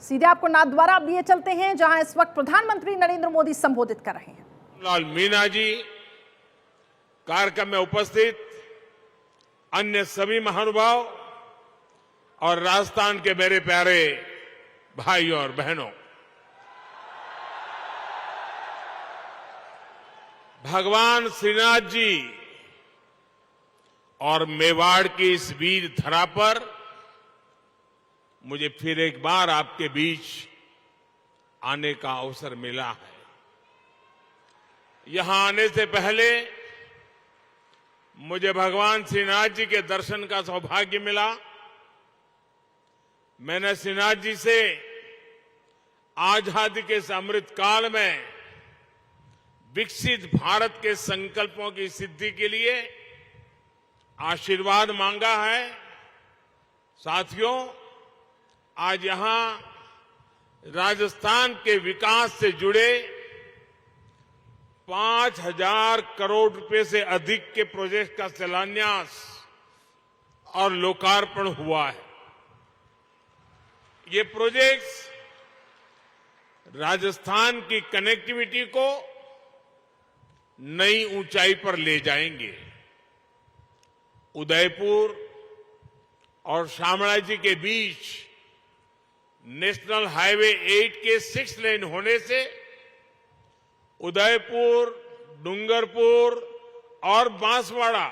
सीधे आपको नाथद्वारा अब लिए चलते हैं, जहां इस वक्त प्रधानमंत्री नरेंद्र मोदी संबोधित कर रहे हैं। लाल मीणा जी, कार्यक्रम में उपस्थित अन्य सभी महानुभाव और राजस्थान के मेरे प्यारे भाई और बहनों, भगवान श्रीनाथ जी और मेवाड़ की इस वीर धरा पर मुझे फिर एक बार आपके बीच आने का अवसर मिला है। यहां आने से पहले मुझे भगवान श्रीनाथ जी के दर्शन का सौभाग्य मिला। मैंने श्रीनाथ जी से आजादी के इस अमृत काल में विकसित भारत के संकल्पों की सिद्धि के लिए आशीर्वाद मांगा है। साथियों, आज यहां राजस्थान के विकास से जुड़े 5,000 करोड़ रुपए से अधिक के प्रोजेक्ट का शिलान्यास और लोकार्पण हुआ है। ये प्रोजेक्ट्स राजस्थान की कनेक्टिविटी को नई ऊंचाई पर ले जाएंगे। उदयपुर और शामळाजी के बीच नेशनल हाईवे 8 के 6 लेन होने से उदयपुर, डूंगरपुर और बांसवाड़ा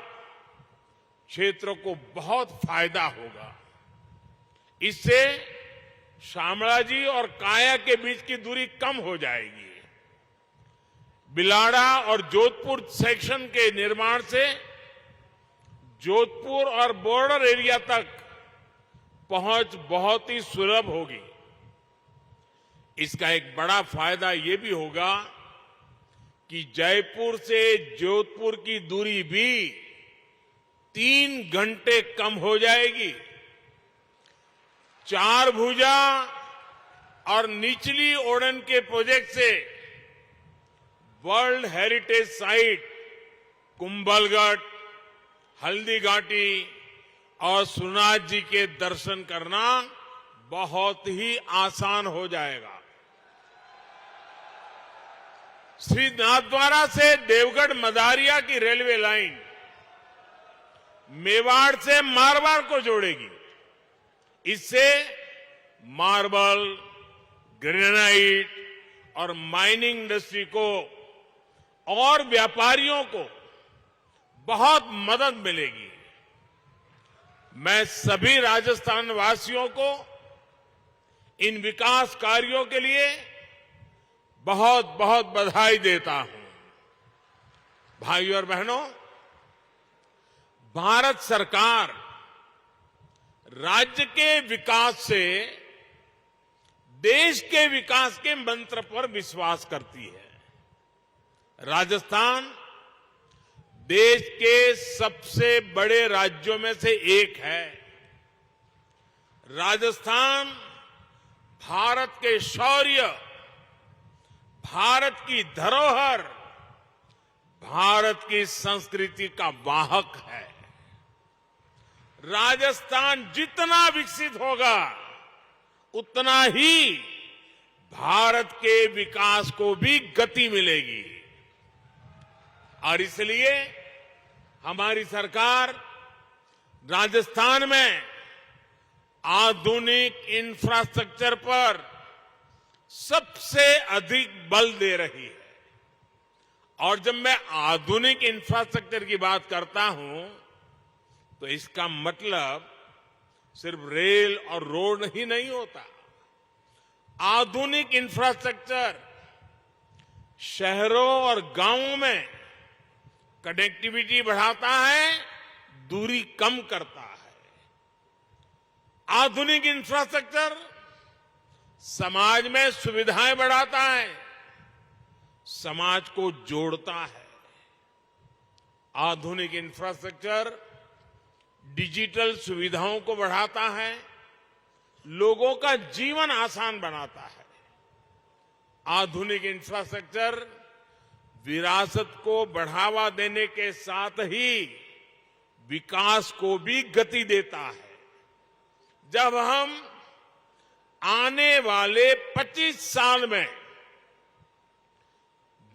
क्षेत्रों को बहुत फायदा होगा। इससे शामळाजी और काया के बीच की दूरी कम हो जाएगी। बिलाड़ा और जोधपुर सेक्शन के निर्माण से जोधपुर और बॉर्डर एरिया तक पहुंच बहुत ही सुलभ होगी। इसका एक बड़ा फायदा यह भी होगा कि जयपुर से जोधपुर की दूरी भी 3 घंटे कम हो जाएगी। चार भुजा और निचली ओडन के प्रोजेक्ट से world heritage site Kumbhalgarh, Haldighati और श्रीनाथ जी के दर्शन करना बहुत ही आसान हो जाएगा। श्री नाथद्वारा से देवगढ़ मदारिया की रेलवे लाइन मेवाड़ से मारवाड़ को जोड़ेगी। इससे मार्बल, ग्रेनाइट और माइनिंग इंडस्ट्री को और व्यापारियों को बहुत मदद मिलेगी। मैं सभी राजस्थान वासियों को इन विकास कार्यों के लिए बहुत बहुत बधाई देता हूं। भाइयों और बहनों, भारत सरकार राज्य के विकास से देश के विकास के मंत्र पर विश्वास करती है। राजस्थान देश के सबसे बड़े राज्यों में से एक है। राजस्थान भारत के शौर्य, भारत की धरोहर, भारत की संस्कृति का वाहक है। राजस्थान जितना विकसित होगा उतना ही भारत के विकास को भी गति मिलेगी। और इसलिए हमारी सरकार राजस्थान में आधुनिक इंफ्रास्ट्रक्चर पर सबसे अधिक बल दे रही है। और जब मैं आधुनिक इंफ्रास्ट्रक्चर की बात करता हूं तो इसका मतलब सिर्फ रेल और रोड ही नहीं होता। आधुनिक इंफ्रास्ट्रक्चर शहरों और गांवों में कनेक्टिविटी बढ़ाता है, दूरी कम करता है। आधुनिक इंफ्रास्ट्रक्चर समाज में सुविधाएं बढ़ाता है, समाज को जोड़ता है। आधुनिक इंफ्रास्ट्रक्चर डिजिटल सुविधाओं को बढ़ाता है, लोगों का जीवन आसान बनाता है। आधुनिक इंफ्रास्ट्रक्चर विरासत को बढ़ावा देने के साथ ही विकास को भी गति देता है। जब हम आने वाले 25 साल में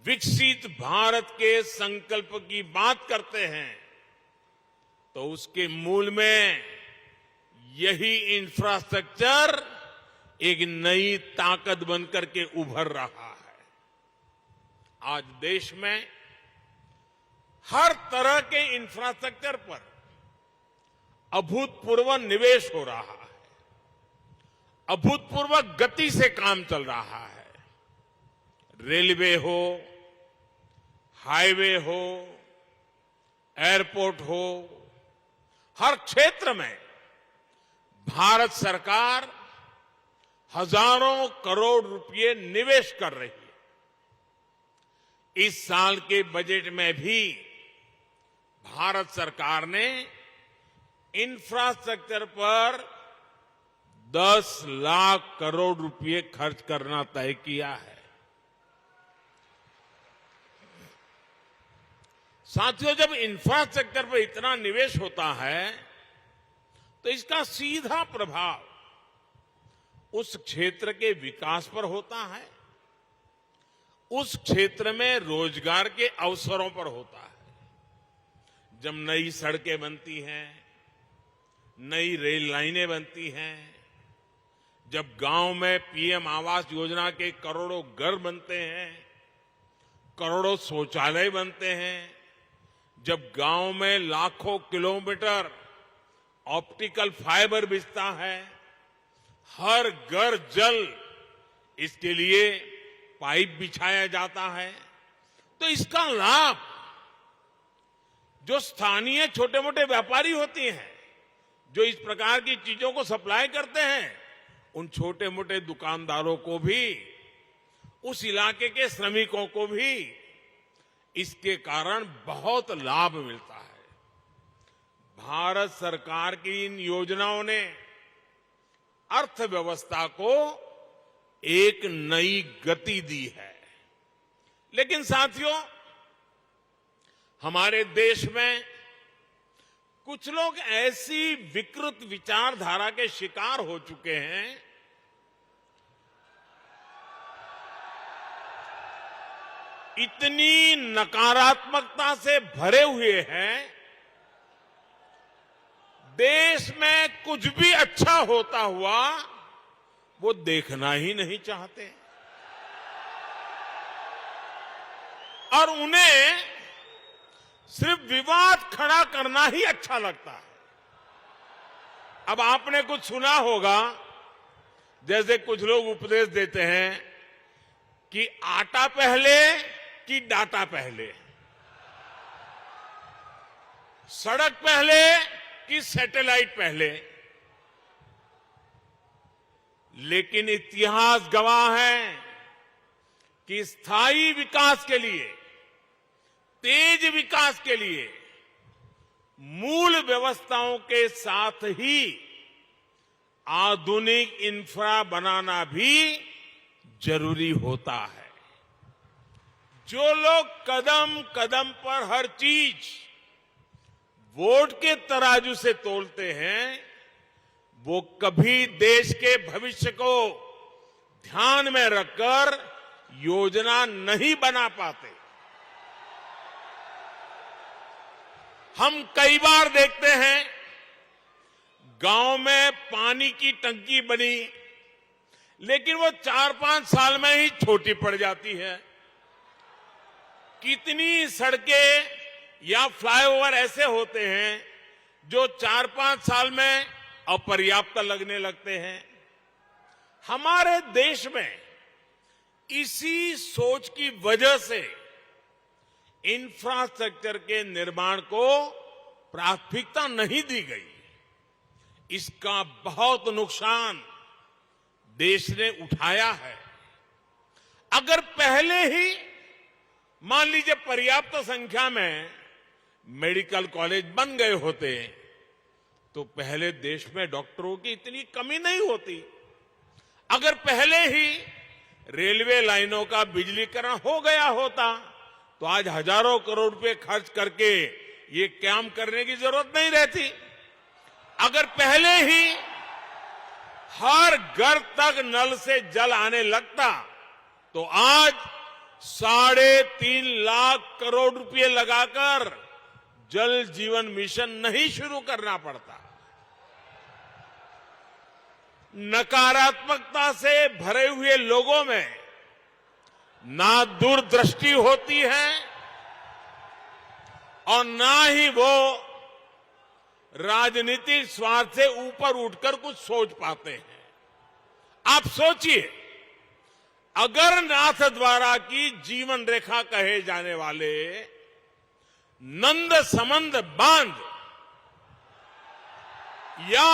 विकसित भारत के संकल्प की बात करते हैं तो उसके मूल में यही इंफ्रास्ट्रक्चर एक नई ताकत बनकर के उभर रहा है। आज देश में हर तरह के इंफ्रास्ट्रक्चर पर अभूतपूर्व निवेश हो रहा है, अभूतपूर्व गति से काम चल रहा है। रेलवे हो, हाईवे हो, एयरपोर्ट हो, हर क्षेत्र में भारत सरकार हजारों करोड़ रुपए निवेश कर रही है। इस साल के बजट में भी भारत सरकार ने इंफ्रास्ट्रक्चर पर 10 लाख करोड़ रुपए खर्च करना तय किया है। साथियों, जब इंफ्रास्ट्रक्चर पर इतना निवेश होता है तो इसका सीधा प्रभाव उस क्षेत्र के विकास पर होता है, उस क्षेत्र में रोजगार के अवसरों पर होता है। जब नई सड़कें बनती हैं, नई रेल लाइनें बनती हैं, जब गांव में पीएम आवास योजना के करोड़ों घर बनते हैं, करोड़ों शौचालय बनते हैं, जब गांव में लाखों किलोमीटर ऑप्टिकल फाइबर बिछता है, हर घर जल इसके लिए पाइप बिछाया जाता है, तो इसका लाभ जो स्थानीय छोटे मोटे व्यापारी होते हैं, जो इस प्रकार की चीजों को सप्लाई करते हैं, उन छोटे मोटे दुकानदारों को भी, उस इलाके के श्रमिकों को भी इसके कारण बहुत लाभ मिलता है। भारत सरकार की इन योजनाओं ने अर्थव्यवस्था को एक नई गति दी है। लेकिन साथियों, हमारे देश में कुछ लोग ऐसी विकृत विचारधारा के शिकार हो चुके हैं इतनी नकारात्मकता से भरे हुए हैं, देश में कुछ भी अच्छा होता हुआ वो देखना ही नहीं चाहते और उन्हें सिर्फ विवाद खड़ा करना ही अच्छा लगता है। अब आपने कुछ सुना होगा, जैसे कुछ लोग उपदेश देते हैं कि आटा पहले कि डाटा पहले, सड़क पहले कि सैटेलाइट पहले। लेकिन इतिहास गवाह है कि स्थायी विकास के लिए, तेज विकास के लिए मूल व्यवस्थाओं के साथ ही आधुनिक इंफ्रा बनाना भी जरूरी होता है। जो लोग कदम कदम पर हर चीज वोट के तराजू से तोलते हैं, वो कभी देश के भविष्य को ध्यान में रखकर योजना नहीं बना पाते। हम कई बार देखते हैं गांव में पानी की टंकी बनी, लेकिन वो 4-5 साल में ही छोटी पड़ जाती है। कितनी सड़कें या फ्लाईओवर ऐसे होते हैं जो 4-5 साल में अपर्याप्त लगने लगते हैं। हमारे देश में इसी सोच की वजह से इंफ्रास्ट्रक्चर के निर्माण को प्राथमिकता नहीं दी गई। इसका बहुत नुकसान देश ने उठाया है। अगर पहले ही मान लीजिए पर्याप्त संख्या में मेडिकल कॉलेज बन गए होते तो पहले देश में डॉक्टरों की इतनी कमी नहीं होती। अगर पहले ही रेलवे लाइनों का बिजलीकरण हो गया होता तो आज हजारों करोड़ रुपए खर्च करके ये काम करने की जरूरत नहीं रहती। अगर पहले ही हर घर तक नल से जल आने लगता तो आज 3.5 लाख करोड़ रुपए लगाकर जल जीवन मिशन नहीं शुरू करना पड़ता। नकारात्मकता से भरे हुए लोगों में ना दूरदृष्टि होती है और ना ही वो राजनीतिक स्वार्थ से ऊपर उठकर कुछ सोच पाते हैं। आप सोचिए, अगर नाथद्वारा की जीवन रेखा कहे जाने वाले नंद समंद बांध या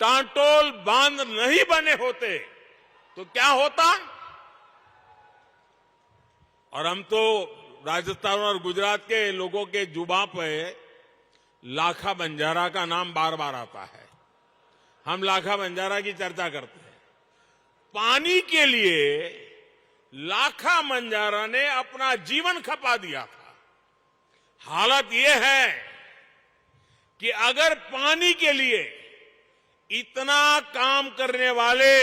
टांटोल बांध नहीं बने होते तो क्या होता? और हम तो राजस्थान और गुजरात के लोगों के जुबान पे लाखा बंजारा का नाम बार बार आता है। हम लाखा बंजारा की चर्चा करते हैं। पानी के लिए लाखा बंजारा ने अपना जीवन खपा दिया था। हालत यह है कि अगर पानी के लिए इतना काम करने वाले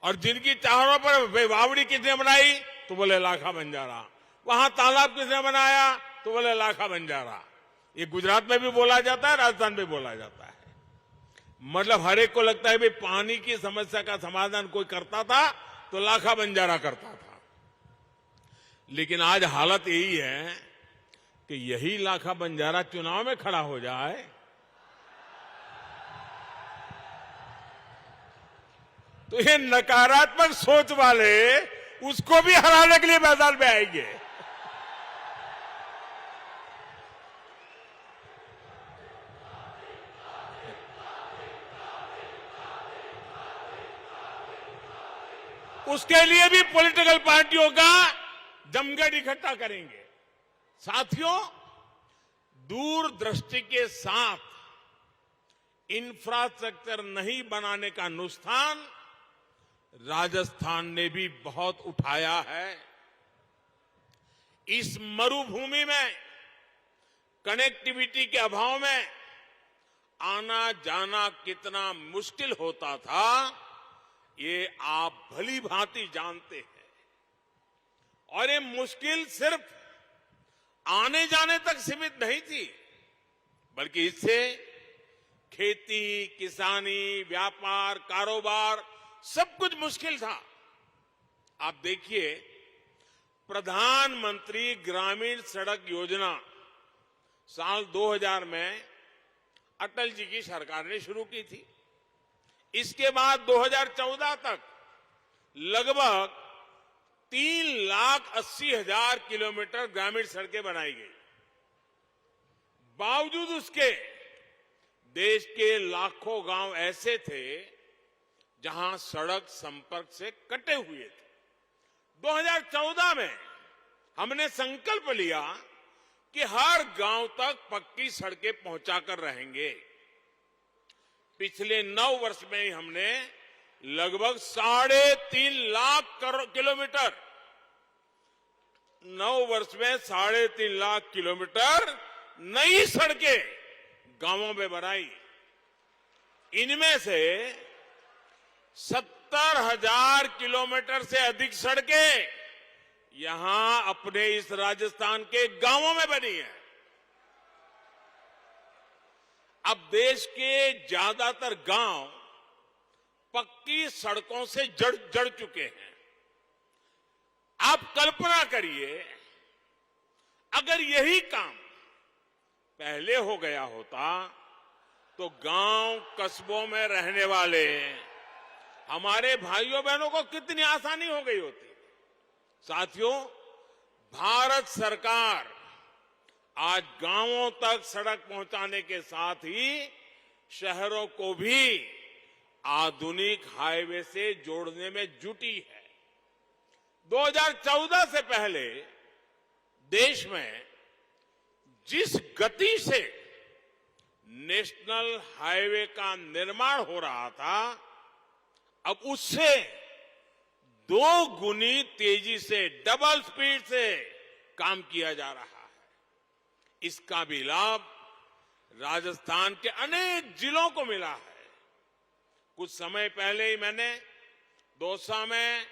और जिनकी चारों पर बावड़ी किसने बनाई तो बोले लाखा बंजारा, वहां तालाब किसने बनाया तो बोले लाखा बंजारा। ये गुजरात में भी बोला जाता है, राजस्थान में बोला जाता है। मतलब हर एक को लगता है भाई पानी की समस्या का समाधान कोई करता था तो लाखा बंजारा करता था। लेकिन आज हालत यही है कि यही लाखा बंजारा चुनाव में खड़ा हो जाए तो ये नकारात्मक सोच वाले उसको भी हराने के लिए मैदान में आएंगे। उसके लिए भी पॉलिटिकल पार्टियों का जमघट इकट्ठा करेंगे। साथियों, दूरदृष्टि के साथ इंफ्रास्ट्रक्चर नहीं बनाने का नुकसान राजस्थान ने भी बहुत उठाया है। इस मरुभूमि में कनेक्टिविटी के अभाव में आना जाना कितना मुश्किल होता था ये आप भली भांति जानते हैं। और ये मुश्किल सिर्फ आने जाने तक सीमित नहीं थी, बल्कि इससे खेती, किसानी, व्यापार, कारोबार सब कुछ मुश्किल था। आप देखिए, प्रधानमंत्री ग्रामीण सड़क योजना साल 2000 में अटल जी की सरकार ने शुरू की थी। इसके बाद 2014 तक लगभग 3,80,000 किलोमीटर ग्रामीण सड़कें बनाई गई। बावजूद उसके देश के लाखों गांव ऐसे थे जहां सड़क संपर्क से कटे हुए थे। 2014 में हमने संकल्प लिया कि हर गांव तक पक्की सड़कें पहुंचाकर रहेंगे। पिछले 9 वर्ष में ही हमने लगभग 3.5 लाख किलोमीटर 9 वर्ष में 3.5 लाख किलोमीटर नई सड़कें गांवों में बनाई। इनमें से 70,000 किलोमीटर से अधिक सड़कें यहां अपने इस राजस्थान के गांवों में बनी है। अब देश के ज्यादातर गांव पक्की सड़कों से जड़ चुके हैं। आप कल्पना करिए, अगर यही काम पहले हो गया होता तो गांव कस्बों में रहने वाले हमारे भाइयों बहनों को कितनी आसानी हो गई होती। साथियों, भारत सरकार आज गांवों तक सड़क पहुंचाने के साथ ही शहरों को भी आधुनिक हाईवे से जोड़ने में जुटी है। 2014 से पहले देश में जिस गति से नेशनल हाईवे का निर्माण हो रहा था, अब उससे 2 गुनी तेजी से, डबल स्पीड से काम किया जा रहा है। इसका भी लाभ राजस्थान के अनेक जिलों को मिला है। कुछ समय पहले ही मैंने दौसा में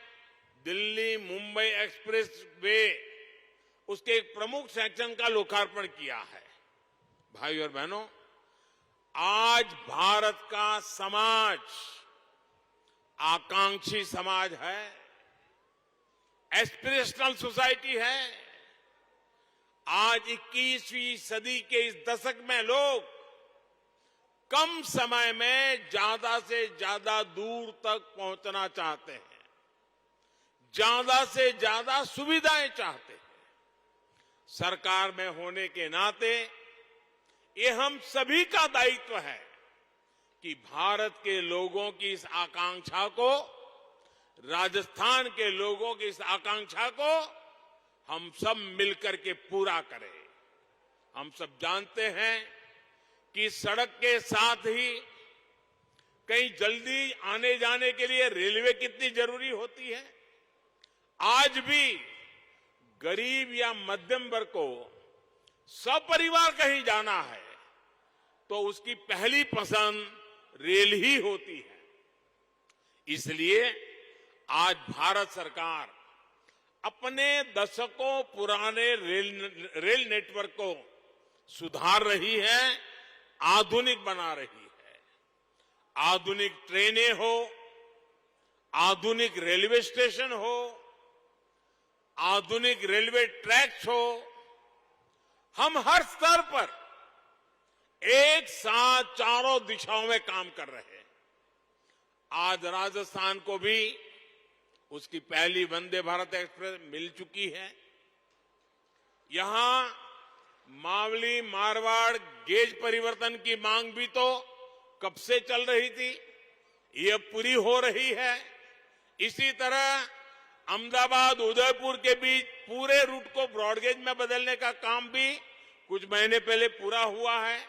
दिल्ली मुंबई एक्सप्रेस वे उसके एक प्रमुख सेक्शन का लोकार्पण किया है। भाई और बहनों, आज भारत का समाज आकांक्षी समाज है, एस्पिरेशनल सोसाइटी है। आज 21वीं सदी के इस दशक में लोग कम समय में ज्यादा से ज्यादा दूर तक पहुंचना चाहते हैं, ज्यादा से ज्यादा सुविधाएं चाहते हैं। सरकार में होने के नाते ये हम सभी का दायित्व है कि भारत के लोगों की इस आकांक्षा को, राजस्थान के लोगों की इस आकांक्षा को हम सब मिलकर के पूरा करें। हम सब जानते हैं कि सड़क के साथ ही कहीं जल्दी आने जाने के लिए रेलवे कितनी जरूरी होती है। आज भी गरीब या मध्यम वर्ग को सपरिवार कहीं जाना है तो उसकी पहली पसंद रेल ही होती है। इसलिए आज भारत सरकार अपने दशकों पुराने रेल नेटवर्क को सुधार रही है, आधुनिक बना रही है। आधुनिक ट्रेनें हो, आधुनिक रेलवे स्टेशन हो, आधुनिक रेलवे ट्रैक्स हो, हम हर स्तर पर एक साथ चारों दिशाओं में काम कर रहे हैं। आज राजस्थान को भी उसकी पहली वंदे भारत एक्सप्रेस मिल चुकी है। यहां मावली मारवाड़ गेज परिवर्तन की मांग भी तो कब से चल रही थी, ये पूरी हो रही है। इसी तरह अहमदाबाद उदयपुर के बीच पूरे रूट को ब्रॉडगेज में बदलने का काम भी कुछ महीने पहले पूरा हुआ है।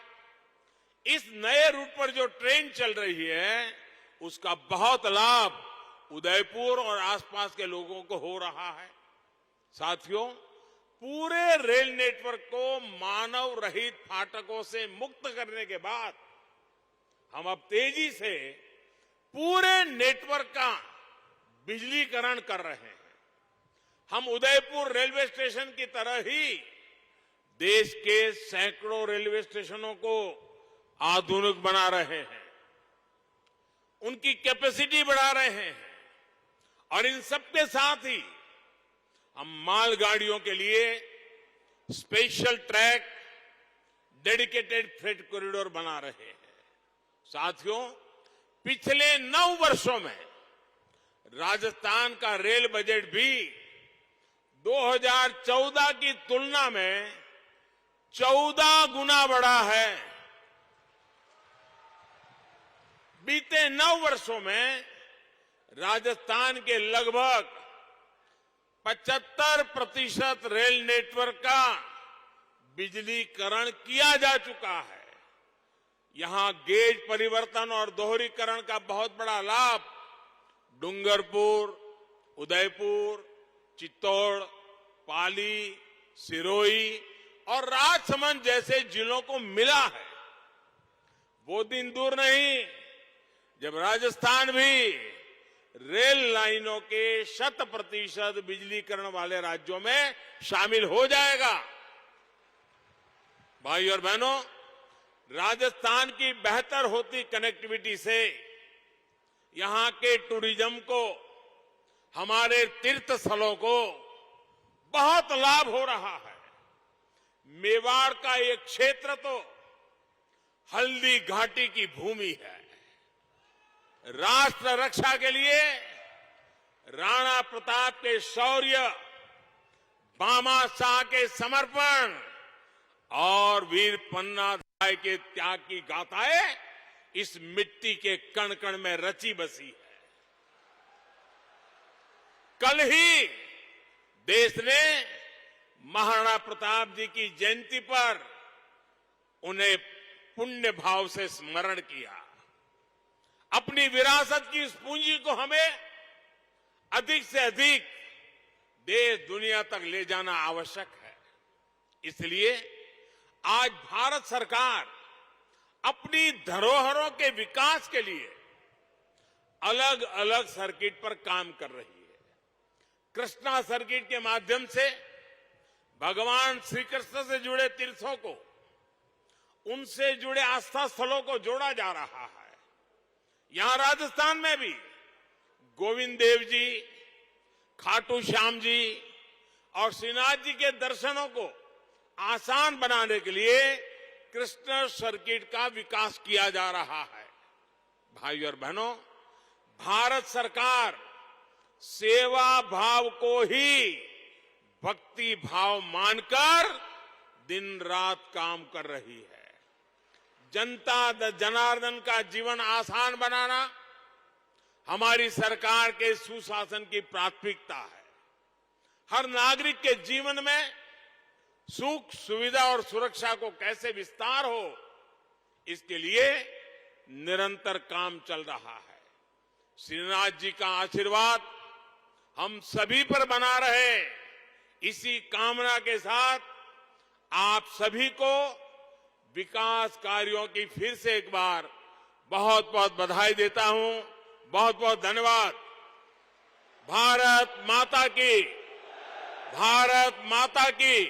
इस नए रूट पर जो ट्रेन चल रही है उसका बहुत लाभ उदयपुर और आसपास के लोगों को हो रहा है। साथियों, पूरे रेल नेटवर्क को मानव रहित फाटकों से मुक्त करने के बाद हम अब तेजी से पूरे नेटवर्क का बिजलीकरण कर रहे हैं। हम उदयपुर रेलवे स्टेशन की तरह ही देश के सैकड़ों रेलवे स्टेशनों को आधुनिक बना रहे हैं, उनकी कैपेसिटी बढ़ा रहे हैं और इन सबके साथ ही हम मालगाड़ियों के लिए special track, dedicated freight corridor बना रहे हैं। साथियों, पिछले 9 वर्षों में राजस्थान का रेल बजट भी 2014 की तुलना में 14 गुना बढ़ा है। बीते 9 वर्षों में राजस्थान के लगभग 75% रेल नेटवर्क का बिजलीकरण किया जा चुका है। यहां गेज परिवर्तन और दोहरीकरण का बहुत बड़ा लाभ डूंगरपुर, उदयपुर, चित्तौड़, पाली, सिरोही और राजसमंद जैसे जिलों को मिला है। वो दिन दूर नहीं जब राजस्थान भी रेल लाइनों के 100% बिजलीकरण वाले राज्यों में शामिल हो जाएगा। भाई और बहनों, राजस्थान की बेहतर होती कनेक्टिविटी से यहां के टूरिज्म को, हमारे तीर्थ स्थलों को बहुत लाभ हो रहा है। मेवाड़ का एक क्षेत्र तो हल्दी घाटी की भूमि है। राष्ट्र रक्षा के लिए राणा प्रताप के शौर्य, बामा शाह के समर्पण और वीर पन्ना धाय के त्याग की गाथाएं इस मिट्टी के कण कण में रची बसी है। कल ही देश ने महाराणा प्रताप जी की जयंती पर उन्हें पुण्य भाव से स्मरण किया। अपनी विरासत की इस पूंजी को हमें अधिक से अधिक देश दुनिया तक ले जाना आवश्यक है। इसलिए आज भारत सरकार अपनी धरोहरों के विकास के लिए अलग अलग सर्किट पर काम कर रही है। कृष्णा सर्किट के माध्यम से भगवान श्री कृष्ण से जुड़े तीर्थों को, उनसे जुड़े आस्था स्थलों को जोड़ा जा रहा है। यहां राजस्थान में भी गोविंद देव जी, खाटू श्याम जी और श्रीनाथ जी के दर्शनों को आसान बनाने के लिए कृष्ण सर्किट का विकास किया जा रहा है। भाइयों और बहनों, भारत सरकार सेवा भाव को ही भक्ति भाव मानकर दिन रात काम कर रही है। जनता जनार्दन का जीवन आसान बनाना हमारी सरकार के सुशासन की प्राथमिकता है। हर नागरिक के जीवन में सुख, सुविधा और सुरक्षा को कैसे विस्तार हो, इसके लिए निरंतर काम चल रहा है। श्रीनाथ जी का आशीर्वाद हम सभी पर बना रहे, इसी कामना के साथ आप सभी को विकास कार्यों की फिर से एक बार बहुत बहुत बधाई देता हूं। बहुत बहुत धन्यवाद। भारत माता की, भारत माता की,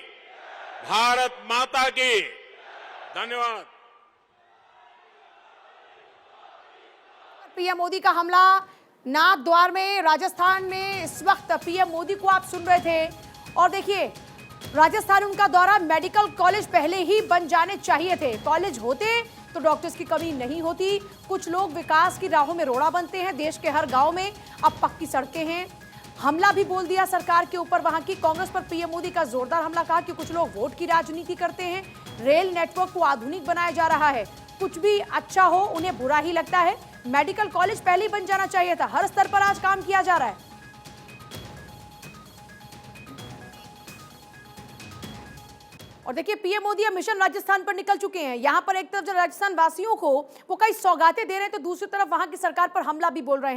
भारत माता की। धन्यवाद। पीएम मोदी का हमला नाथद्वार में, राजस्थान में। इस वक्त पीएम मोदी को आप सुन रहे थे और देखिए, राजस्थान उनका दौरा, मेडिकल कॉलेज पहले ही बन जाने चाहिए थे। कॉलेज होते तो डॉक्टर्स की कमी नहीं होती। कुछ लोग विकास की राहों में रोड़ा बनते हैं। देश के हर गांव में अब पक्की सड़कें हैं। हमला भी बोल दिया सरकार के ऊपर वहां की। कांग्रेस पर पीएम मोदी का जोरदार हमला, कहा कि कुछ लोग वोट की राजनीति करते हैं। रेल नेटवर्क को आधुनिक बनाया जा रहा है। कुछ भी अच्छा हो उन्हें बुरा ही लगता है। मेडिकल कॉलेज पहले ही बन जाना चाहिए था। हर स्तर पर आज काम किया जा रहा है। और देखिए, पीएम मोदी अब मिशन राजस्थान पर निकल चुके हैं। यहां पर एक तरफ जो राजस्थान वासियों को वो कई सौगातें दे रहे हैं, तो दूसरी तरफ वहां की सरकार पर हमला भी बोल रहे हैं।